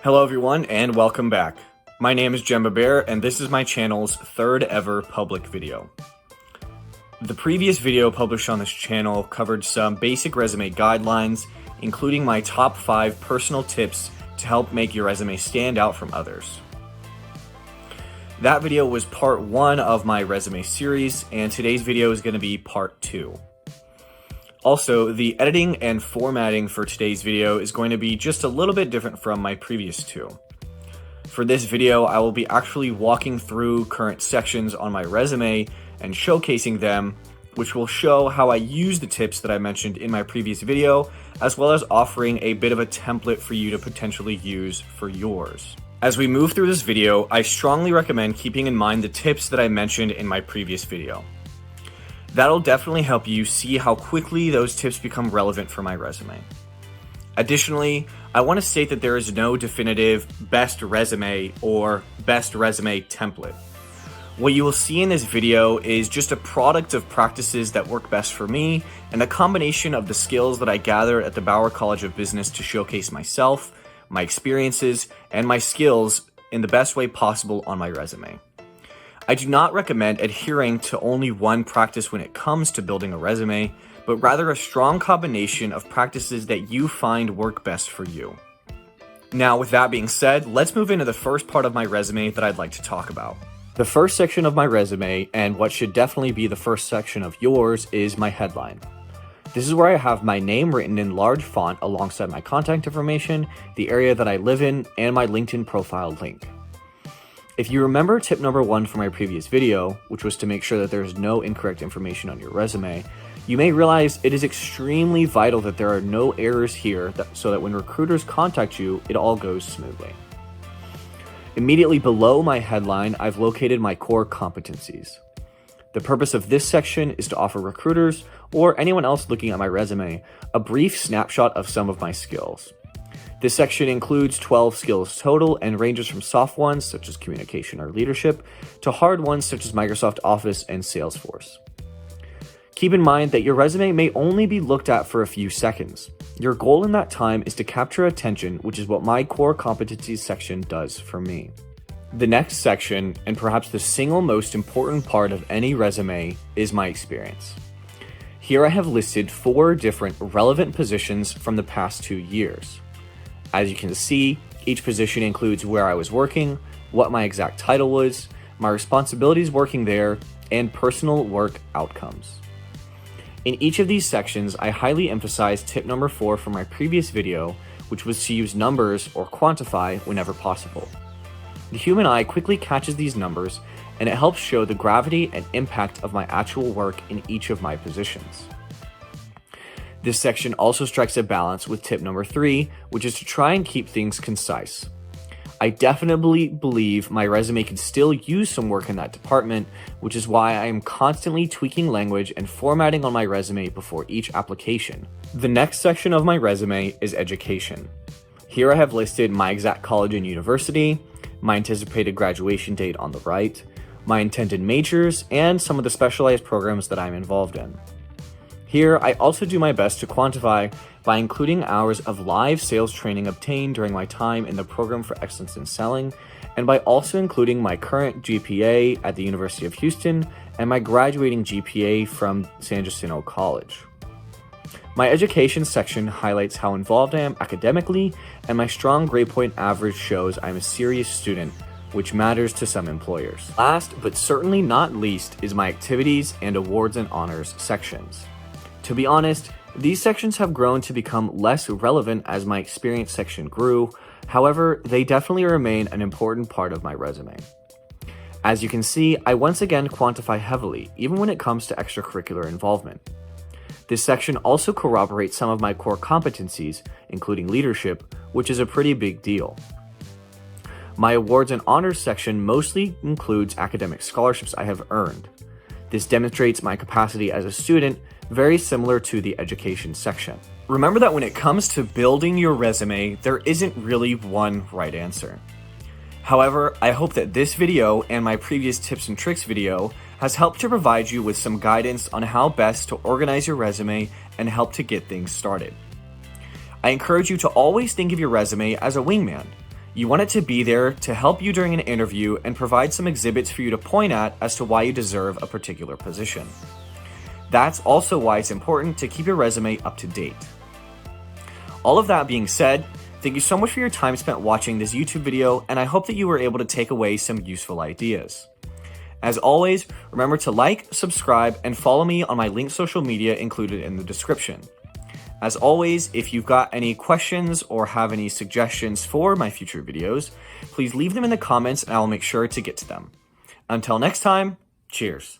Hello everyone and welcome back. My name is Jemba Bear and this is my channel's third ever public video. The previous video published on this channel covered some basic resume guidelines, including my top 5 personal tips to help make your resume stand out from others. That video was part 1 of my resume series, and today's video is going to be part 2. Also, the editing and formatting for today's video is going to be just a little bit different from my previous 2. For this video, I will be actually walking through current sections on my resume and showcasing them, which will show how I use the tips that I mentioned in my previous video, as well as offering a bit of a template for you to potentially use for yours. As we move through this video, I strongly recommend keeping in mind the tips that I mentioned in my previous video. That'll definitely help you see how quickly those tips become relevant for my resume. Additionally, I want to state that there is no definitive best resume or best resume template. What you will see in this video is just a product of practices that work best for me and a combination of the skills that I gathered at the Bauer College of Business to showcase myself, my experiences, and my skills in the best way possible on my resume. I do not recommend adhering to only one practice when it comes to building a resume, but rather a strong combination of practices that you find work best for you. Now, with that being said, let's move into the first part of my resume that I'd like to talk about. The first section of my resume, and what should definitely be the first section of yours, is my headline. This is where I have my name written in large font alongside my contact information, the area that I live in, and my LinkedIn profile link. If you remember tip number 1 from my previous video, which was to make sure that there is no incorrect information on your resume, you may realize it is extremely vital that there are no errors here so that when recruiters contact you, it all goes smoothly. Immediately below my headline, I've located my core competencies. The purpose of this section is to offer recruiters, or anyone else looking at my resume, a brief snapshot of some of my skills. This section includes 12 skills total and ranges from soft ones such as communication or leadership to hard ones such as Microsoft Office and Salesforce. Keep in mind that your resume may only be looked at for a few seconds. Your goal in that time is to capture attention, which is what my core competencies section does for me. The next section, and perhaps the single most important part of any resume, is my experience. Here I have listed 4 different relevant positions from the past 2 years. As you can see, each position includes where I was working, what my exact title was, my responsibilities working there, and personal work outcomes. In each of these sections, I highly emphasize tip number 4 from my previous video, which was to use numbers or quantify whenever possible. The human eye quickly catches these numbers, and it helps show the gravity and impact of my actual work in each of my positions. This section also strikes a balance with tip number 3, which is to try and keep things concise. I definitely believe my resume can still use some work in that department, which is why I am constantly tweaking language and formatting on my resume before each application. The next section of my resume is education. Here I have listed my exact college and university, my anticipated graduation date on the right, my intended majors, and some of the specialized programs that I'm involved in. Here, I also do my best to quantify by including hours of live sales training obtained during my time in the Program for Excellence in Selling, and by also including my current GPA at the University of Houston and my graduating GPA from San Jacinto College. My education section highlights how involved I am academically, and my strong grade point average shows I'm a serious student, which matters to some employers. Last, but certainly not least, is my activities and awards and honors sections. To be honest, these sections have grown to become less relevant as my experience section grew. However, they definitely remain an important part of my resume. As you can see, I once again quantify heavily, even when it comes to extracurricular involvement. This section also corroborates some of my core competencies, including leadership, which is a pretty big deal. My awards and honors section mostly includes academic scholarships I have earned. This demonstrates my capacity as a student, very similar to the education section. Remember that when it comes to building your resume, there isn't really one right answer. However, I hope that this video and my previous tips and tricks video has helped to provide you with some guidance on how best to organize your resume and help to get things started. I encourage you to always think of your resume as a wingman. You want it to be there to help you during an interview and provide some exhibits for you to point at as to why you deserve a particular position. That's also why it's important to keep your resume up to date. All of that being said, thank you so much for your time spent watching this YouTube video, and I hope that you were able to take away some useful ideas. As always, remember to like, subscribe, and follow me on my linked social media included in the description. As always, if you've got any questions or have any suggestions for my future videos, please leave them in the comments and I will make sure to get to them. Until next time, cheers.